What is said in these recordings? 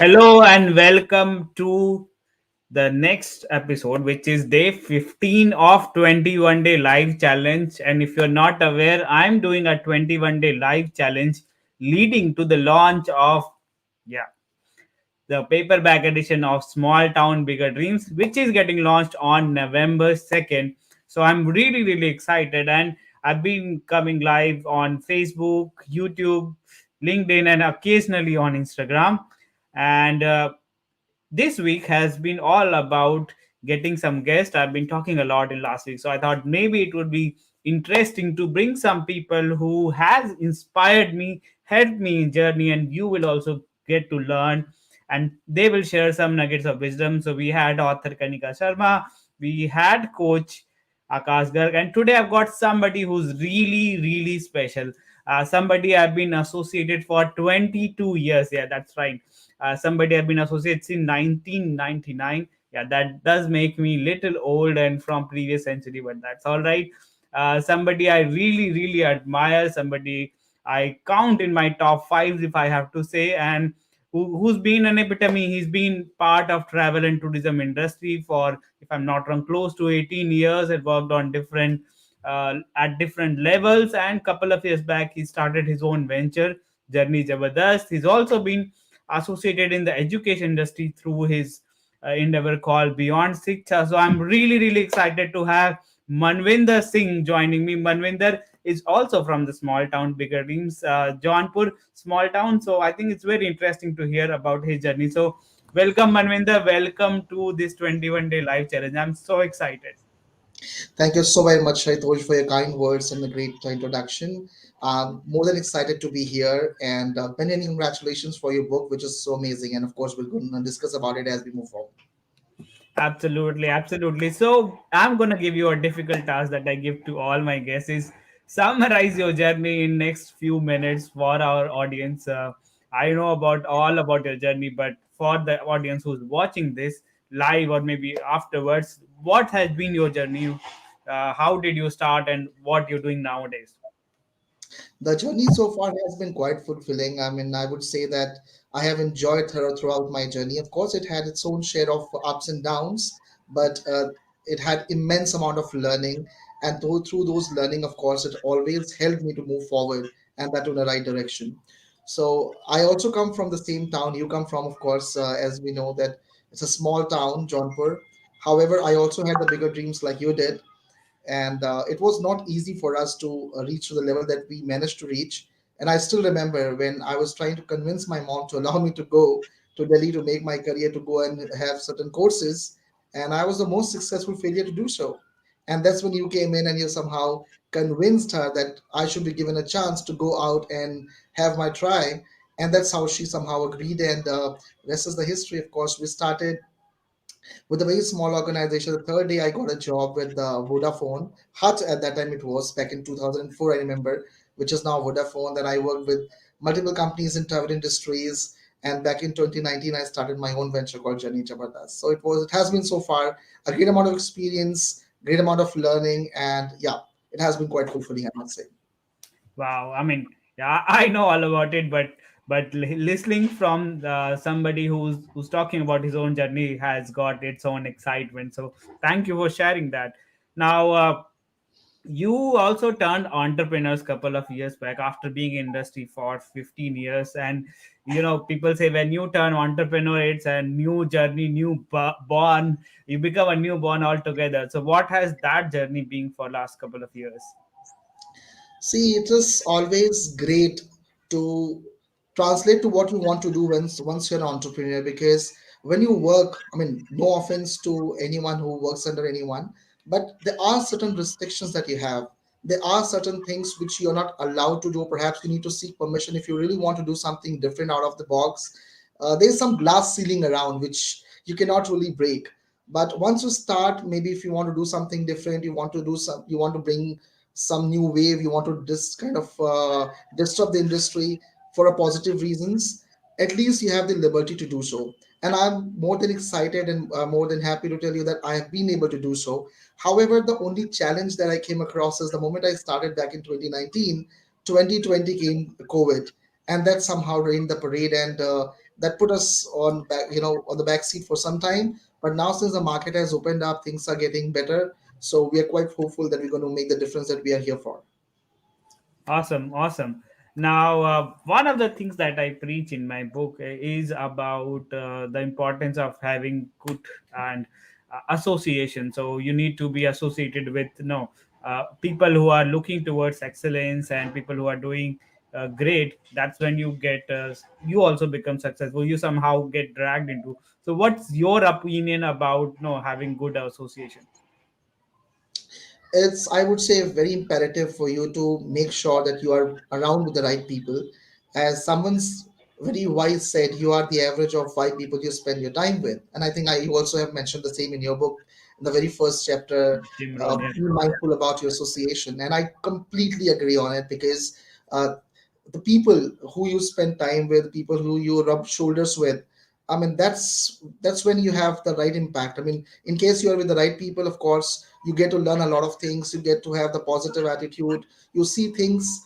Hello and welcome to the next episode, which is day 15 of 21 day live challenge. And if you're not aware, I'm doing a 21-day live challenge leading to the launch of, yeah, the paperback edition of Small Town Bigger Dreams, which is getting launched on November 2nd. So I'm really excited. And I've been coming live on Facebook, YouTube, LinkedIn, and occasionally on Instagram. And this week has been all about getting some guests. I've been talking a lot in last week, so I thought maybe it would be interesting to bring some people who has inspired me, helped me in journey, and you will also get to learn, and they will share some nuggets of wisdom. So we had author Kanika Sharma, we had coach Akash Garg, and today I've got somebody who's really special. Somebody I've been associated for 22 years. Yeah, that's right. Somebody I've been associated since 1999. Yeah, that does make me little old and from previous century, but that's all right. Somebody I really admire. Somebody I count in my top five, if I have to say, and who's been an epitome. He's been part of travel and tourism industry for, if I'm not wrong, close to 18 years. And worked on different at different levels. And couple of years back, he started his own venture, Journey Jabardast. He's also been associated in the education industry through his endeavor called Beyond Shiksha. So I'm really excited to have Manvinder Singh joining me. Manvinder is also from the small town Bigger Dreams, Jaunpur small town. So I think it's very interesting to hear about his journey. So welcome Manvinder, welcome to this 21-day live challenge. I'm so excited. Thank you so very much, Shaitosh, for your kind words and the great introduction. More than excited to be here, and many congratulations for your book, which is so amazing. And of course, we're going to discuss about it as we move forward. Absolutely. So I'm gonna give you a difficult task that I give to all my guests is summarize your journey in next few minutes for our audience. I know about all about your journey, but for the audience who's watching this live or maybe afterwards, what has been your journey? How did you start and what you're doing nowadays? The journey so far has been quite fulfilling. I mean, I would say that I have enjoyed throughout my journey. Of course, it had its own share of ups and downs, but it had immense amount of learning. And through those learning, of course, it always helped me to move forward and that in the right direction. So I also come from the same town you come from, of course, as we know that it's a small town, Jaunpur. However, I also had the bigger dreams like you did, and it was not easy for us to reach to the level that we managed to reach. And I still remember when I was trying to convince my mom to allow me to go to Delhi to make my career, to go and have certain courses, and I was the most successful failure to do so. And that's when you came in and you somehow convinced her that I should be given a chance to go out and have my try. And that's how she somehow agreed, and rest is the history. Of course, we started with a very small organization. The third day, I got a job with Vodafone. Hut at that time it was back in 2004, I remember, which is now Vodafone. Then I worked with multiple companies in travel industries. And back in 2019, I started my own venture called Journey Jabardast. So it has been so far a great amount of experience, great amount of learning, and yeah, it has been quite fulfilling, I must say. Wow, I mean, yeah, I know all about it, but listening from somebody who's talking about his own journey has got its own excitement. So thank you for sharing that. Now, you also turned entrepreneurs couple of years back after being in industry for 15 years, and people say when you turn entrepreneur, it's a new journey, born. You become a newborn altogether. So what has that journey been for last couple of years? See, it is always great to translate to what you want to do once you're an entrepreneur, because when you work, I mean, no offense to anyone who works under anyone, but there are certain restrictions that you have. There are certain things which you're not allowed to do. Perhaps you need to seek permission if you really want to do something different out of the box. There's some glass ceiling around which you cannot really break. But once you start, maybe if you want to do something different, you want to bring some new wave, you want to kind of disrupt the industry for a positive reasons, at least you have the liberty to do so. And I'm more than excited and more than happy to tell you that I have been able to do so. However, the only challenge that I came across is the moment I started back in 2019, 2020 came COVID, and that somehow rained the parade. And that put us on back, on the back seat for some time. But now since the market has opened up, things are getting better. So we are quite hopeful that we're going to make the difference that we are here for. Awesome, awesome. Now, one of the things that I preach in my book is about the importance of having good and association. So you need to be associated with people who are looking towards excellence and people who are doing great. That's when you also become successful. You somehow get dragged into. So, what's your opinion about having good association? It's, I would say, very imperative for you to make sure that you are around with the right people. As someone's very wise said, you are the average of five people you spend your time with. And I think you also have mentioned the same in your book in the very first chapter. Imran, yeah. Be mindful about your association, and I completely agree on it because uh, the people who you spend time with, people who you rub shoulders with, I mean, that's when you have the right impact. I mean, in case you are with the right people, of course, you get to learn a lot of things. You get to have the positive attitude. You see things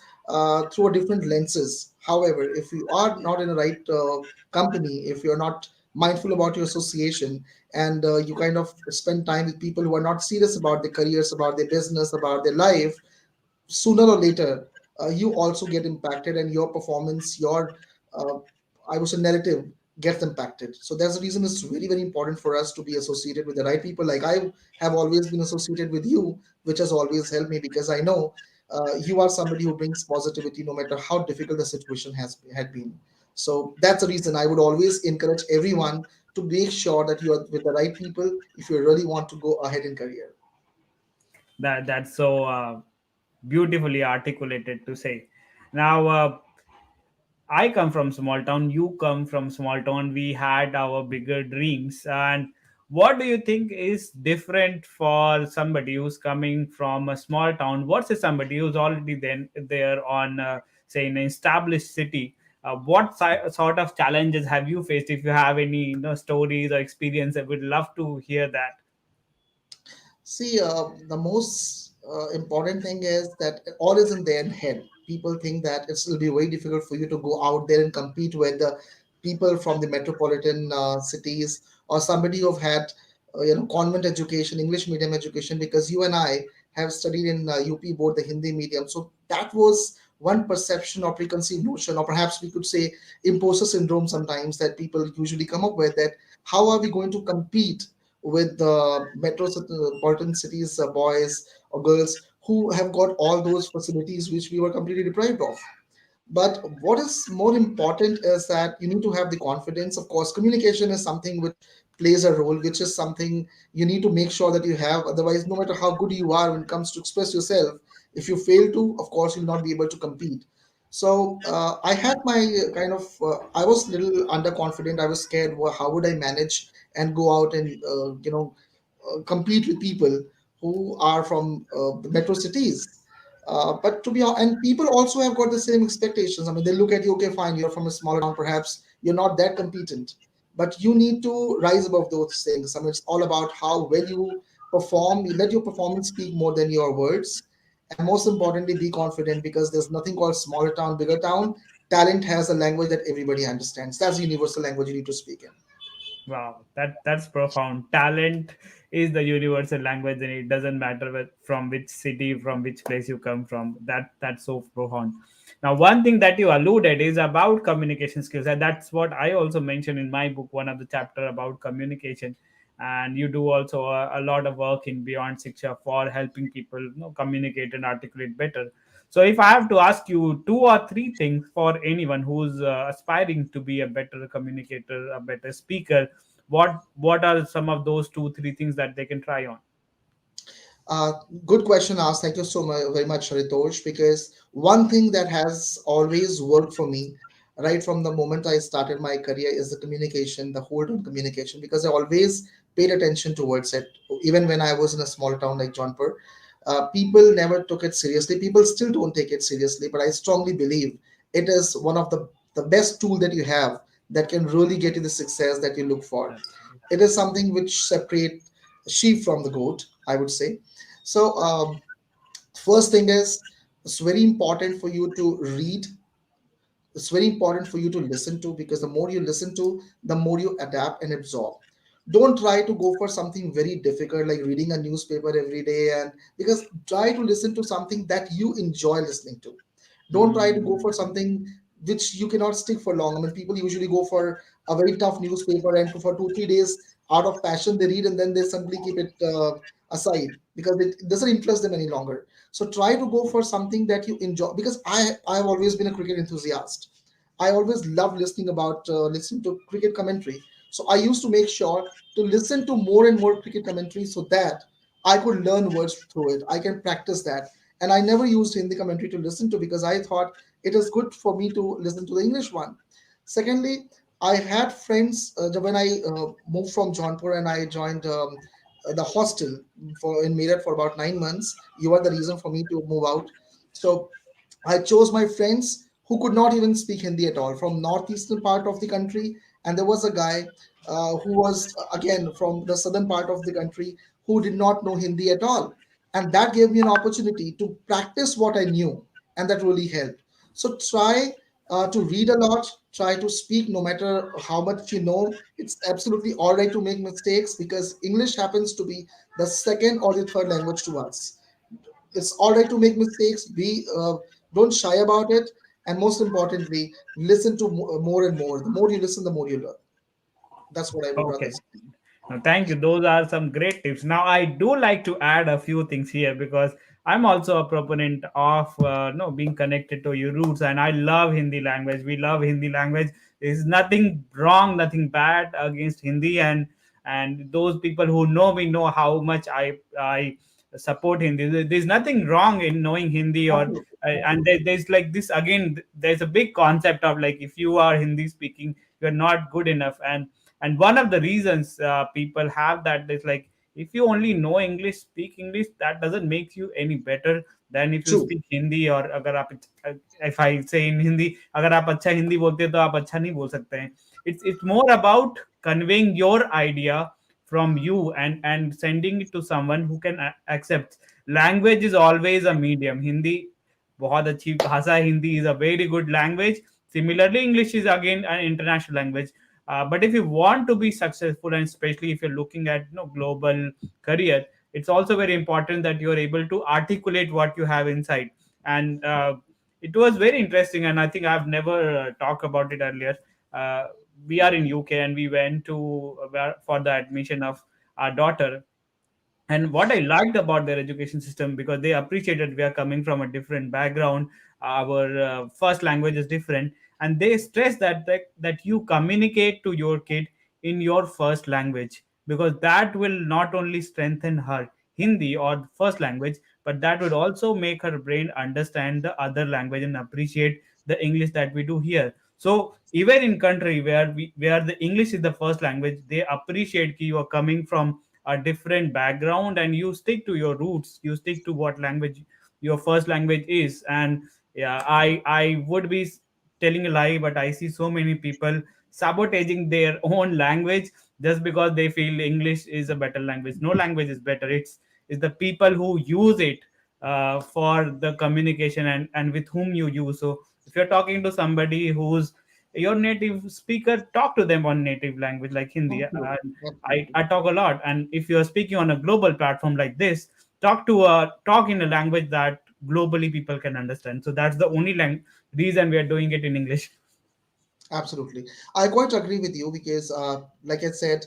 through a different lenses. However, if you are not in the right company, if you're not mindful about your association, and you kind of spend time with people who are not serious about their careers, about their business, about their life, sooner or later you also get impacted, and your performance, your uh, I would say narrative, gets impacted. So that's the reason it's really very important for us to be associated with the right people. Like I have always been associated with you, which has always helped me because I know you are somebody who brings positivity no matter how difficult the situation has had been. So that's the reason I would always encourage everyone to make sure that you are with the right people if you really want to go ahead in career. That's so beautifully articulated to say. Now, I come from small town. You come from small town. We had our bigger dreams. And what do you think is different for somebody who's coming from a small town versus somebody who's already then there on, say, an established city? Sort of challenges have you faced? If you have any stories or experience, I would love to hear that. See, the most important thing is that all is in their head. People think that it will be very difficult for you to go out there and compete with the people from the metropolitan cities, or somebody who've had, convent education, English medium education, because you and I have studied in UP board, the Hindi medium. So that was one perception or preconceived notion, or perhaps we could say imposter syndrome sometimes that people usually come up with, that how are we going to compete with the metropolitan cities boys or girls who have got all those facilities which we were completely deprived of. But what is more important is that you need to have the confidence. Of course, communication is something which plays a role, which is something you need to make sure that you have. Otherwise, no matter how good you are when it comes to express yourself, if you fail to, of course, you'll not be able to compete. So I had my I was a little underconfident. I was scared. How would I manage and go out and compete with people who are from the metro cities? But to be honest, and people also have got the same expectations. I mean, they look at you, okay, fine, you're from a smaller town, perhaps you're not that competent, but you need to rise above those things. I mean, it's all about how well you perform. You let your performance speak more than your words. And most importantly, be confident, because there's nothing called smaller town, bigger town. Talent has a language that everybody understands. That's the universal language you need to speak in. Wow, that's profound. Talent is the universal language, and it doesn't matter from which city, from which place you come from. That's so profound. Now, one thing that you alluded is about communication skills, and that's what I also mentioned in my book, one of the chapter about communication. And you do also a lot of work in Beyond Shiksha for helping people communicate and articulate better. So, if I have to ask you two or three things for anyone who's aspiring to be a better communicator, a better speaker, what are some of those two three things that they can try on? Uh, Good question asked. Thank you so much, very much, Ritosh. Because one thing that has always worked for me, right from the moment I started my career, is the communication, the hold on communication. Because I always paid attention towards it, even when I was in a small town like Jaunpur. People never took it seriously. People still don't take it seriously, but I strongly believe it is one of the best tool that you have that can really get you the success that you look for. It is something which separate sheep from the goat, I would say. So, first thing is, it's very important for you to read It's very important for you to listen to, because the more you listen to, the more you adapt and absorb. Don't try to go for something very difficult like reading a newspaper every day, and because try to listen to something that you enjoy listening to. Don't try to go Hmm. for something which you cannot stick for long. I mean, people usually go for a very tough newspaper, and for 2 3 days, out of passion, they read, and then they simply keep it aside because it doesn't interest them any longer. So try to go for something that you enjoy. Because I've always been a cricket enthusiast. I always loved listening to cricket commentary. So I used to make sure to listen to more and more cricket commentary so that I could learn words through it. I can practice that. And I never used Hindi commentary to listen to, because I thought it is good for me to listen to the English one. Secondly, I had friends when I moved from Jaunpur and I joined the hostel for in Meerut for about 9 months. You are the reason for me to move out. So I chose my friends who could not even speak Hindi at all from northeastern part of the country, and there was a guy who was again from the southern part of the country who did not know Hindi at all, and that gave me an opportunity to practice what I knew, and that really helped. So try to read a lot, try to speak no matter how much you know. It's absolutely all right to make mistakes, because English happens to be the second or the third language to us. It's all right to make mistakes. Be Don't shy about it, and most importantly, listen to more and more. The more you listen, the more you learn. That's what I would rather Okay. say. No, thank you. Those are some great tips. Now, I do like to add a few things here because I'm also a proponent of no being connected to your roots, and I love Hindi language. We love Hindi language. There's nothing wrong, nothing bad against Hindi, and those people who know me know how much I support Hindi. There's nothing wrong in knowing Hindi, or Absolutely, and absolutely. there's like this again. There's a big concept of like if you are Hindi speaking, you're not good enough, and one of the reasons people have that is like if you only know English, speak English, that doesn't make you any better than if you True. speak Hindi. Or अगर आप if I say in Hindi, अगर आप अच्छा हिंदी बोलते हैं तो आप अच्छा नहीं बोल सकते हैं. It's more about conveying your idea from you and sending it to someone who can accept. Language is always a medium. Hindi बहुत अच्छी भाषा है. Hindi is a very good language. Similarly, English is again an international language. But if you want to be successful, and especially if you're looking at global career, it's also very important that you're able to articulate what you have inside. And it was very interesting, and I think I've never talked about it earlier. Uh, we are in UK, and we went to for the admission of our daughter. And what I liked about their education system, because they appreciated we are coming from a different background, our first language is different, and they stress that you communicate to your kid in your first language, because that will not only strengthen her Hindi or first language, but that would also make her brain understand the other language and appreciate the English that we do here. So even in country where the English is the first language, they appreciate that you are coming from a different background and you stick to your roots, you stick to what language your first language is. And yeah, I would be telling a lie, but I see so many people sabotaging their own language just because they feel English is a better language. No language is better. It's the people who use it for the communication and with whom you use. So if you're talking to somebody who's your native speaker, talk to them on native language like Hindi. Absolutely, I absolutely. talk a lot, and if you're speaking on a global platform like this, talk in a language that globally people can understand. So that's the only reason we are doing it in English. Absolutely. I quite agree with you because, like I said,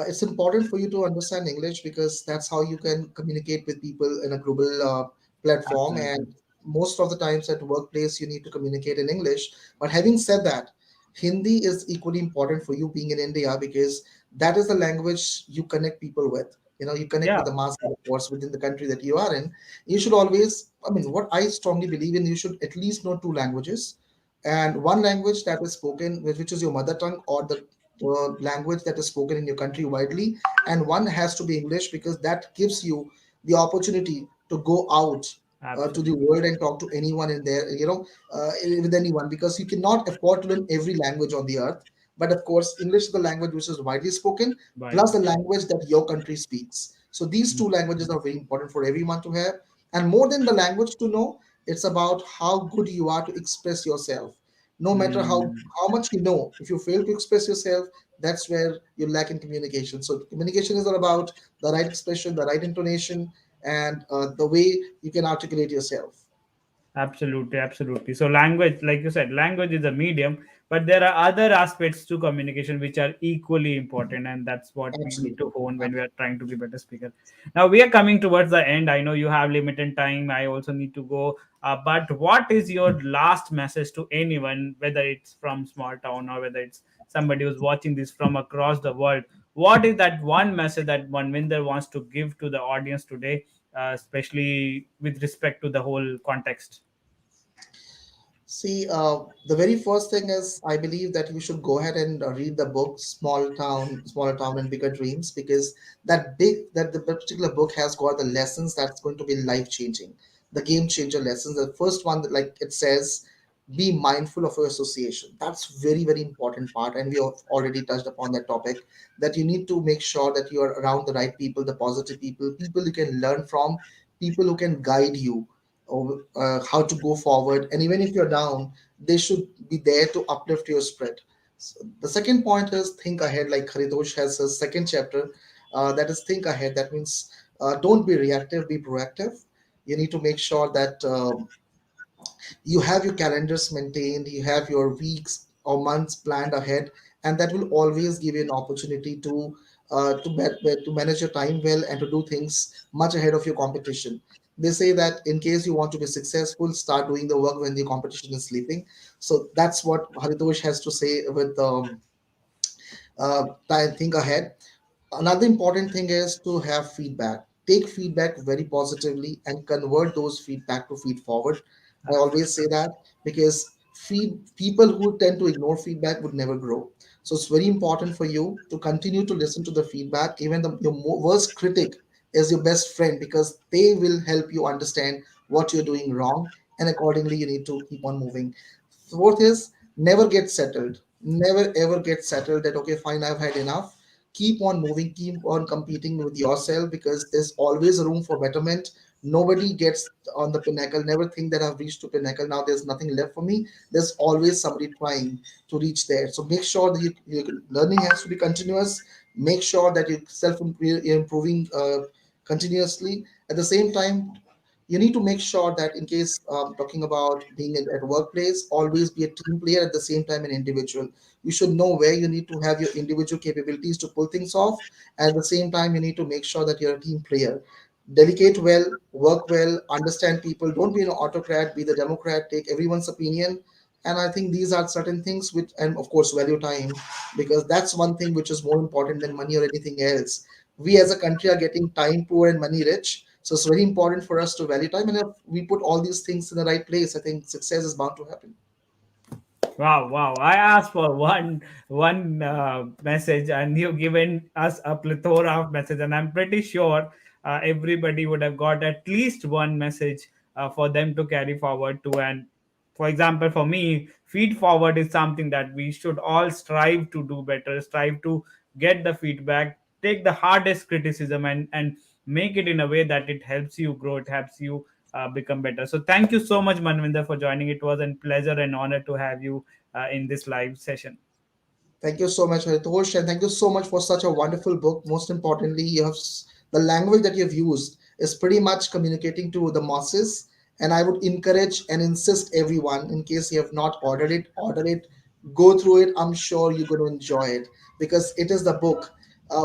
it's important for you to understand English, because that's how you can communicate with people in a global platform. Absolutely. And most of the times at workplace, you need to communicate in English. But having said that, Hindi is equally important for you being in India, because that is the language you connect people with. You know, you connect Yeah, with the masses, of course, within the country that you are in. You should always, I mean, what I strongly believe in, you should at least know two languages, and one language that is spoken, which is your mother tongue, or the language that is spoken in your country widely, and one has to be English, because that gives you the opportunity to go out to the absolutely. world and talk to anyone in there, with anyone, because you cannot afford to learn every language on the earth. But of course, English is the language which is widely spoken, By plus the language that your country speaks. So these two languages are very important for everyone to have. And more than the language to know, it's about how good you are to express yourself. No matter Hmm. how much you know, if you fail to express yourself, that's where you lack in communication. So communication is all about the right expression, the right intonation, and the way you can articulate yourself. Absolutely, absolutely. So, language, like you said, language is a medium, but there are other aspects to communication which are equally important, and that's what we need to Absolutely. hone when we are trying to be better speaker. Now, we are coming towards the end. I know you have limited time. I also need to go. But what is your last message to anyone, whether it's from small town or whether it's somebody who's watching this from across the world? What is that one message that Manvinder wants to give to the audience today, especially with respect to the whole context? See, the very first thing is I believe that you should go ahead and read the book Smaller Town and Bigger Dreams, because the particular book has got the lessons that's going to be life changing, the game changer lessons. The first one, that, like it says, be mindful of your association. That's very very important part, and we have already touched upon that topic. That you need to make sure that you are around the right people, the positive people, people you can learn from, people who can guide you or how to go forward. And even if you're down, they should be there to uplift your spirit. So the second point is think ahead, like Haritosh has a second chapter, that is think ahead. That means don't be reactive, be proactive. You need to make sure that you have your calendars maintained, you have your weeks or months planned ahead, and that will always give you an opportunity to manage your time well and to do things much ahead of your competition. They say that in case you want to be successful, start doing the work when the competition is sleeping. So that's what Haritosh has to say with think ahead. Another important thing is to have feedback. Take feedback very positively and convert those feedback to feed forward. I always say that, because people who tend to ignore feedback would never grow. So it's very important for you to continue to listen to the feedback. Even your worst critic is your best friend, because they will help you understand what you're doing wrong, and accordingly you need to keep on moving. Fourth is never get settled. Never ever get settled that okay, fine, I've had enough. Keep on moving, keep on competing with yourself, because there's always room for betterment. Nobody gets on the pinnacle. Never think that I've reached to pinnacle. Now there's nothing left for me. There's always somebody trying to reach there. So make sure that your learning has to be continuous. Make sure that you're self improving continuously. At the same time, you need to make sure that in case talking about being at workplace, always be a team player, at the same time an individual. You should know where you need to have your individual capabilities to pull things off. At the same time, you need to make sure that you're a team player. Delegate well, work well, understand people. Don't be an autocrat, be the democrat, take everyone's opinion. And I think these are certain things which, and of course value time, because that's one thing which is more important than money or anything else. We as a country are getting time poor and money rich, so it's very important for us to value time. And if we put all these things in the right place, I think success is bound to happen. Wow, wow. I asked for one message and you've given us a plethora of messages, and I'm pretty sure everybody would have got at least one message for them to carry forward to. And for example, for me, feed forward is something that we should all strive to do better, strive to get the feedback, take the hardest criticism, and make it in a way that it helps you grow, it helps you become better. So thank you so much, Manvinder, for joining. It was a pleasure and honor to have you in this live session. Thank you so much, Haritosh, and thank you so much for such a wonderful book. Most importantly, the language that you've used is pretty much communicating to the masses. And I would encourage and insist everyone, in case you have not ordered it, order it, go through it. I'm sure you're going to enjoy it, because it is the book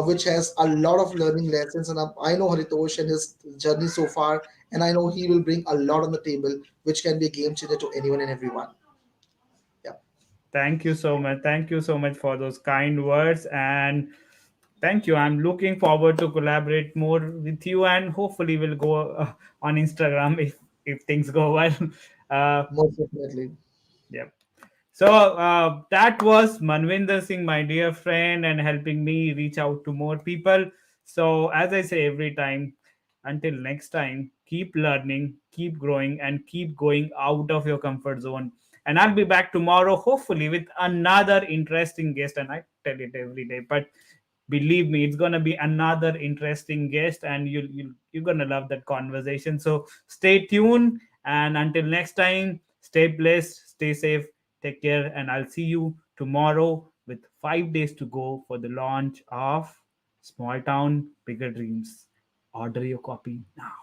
which has a lot of learning lessons. And I know Haritosh and his journey so far, and I know he will bring a lot on the table, which can be a game changer to anyone and everyone. Yeah, Thank you so much. Thank you so much for those kind words. And thank you. I'm looking forward to collaborate more with you, and hopefully we'll go on Instagram if things go well. Uh, most definitely. yeah. So that was Manvinder Singh, my dear friend, and helping me reach out to more people. So, as I say every time, until next time, keep learning, keep growing, and keep going out of your comfort zone. And I'll be back tomorrow, hopefully, with another interesting guest. And I tell it every day, but believe me, it's gonna be another interesting guest, and you're gonna love that conversation. So stay tuned, and until next time, stay blessed, stay safe. Take care, and I'll see you tomorrow with 5 days to go for the launch of Small Town Bigger Dreams. Order your copy now.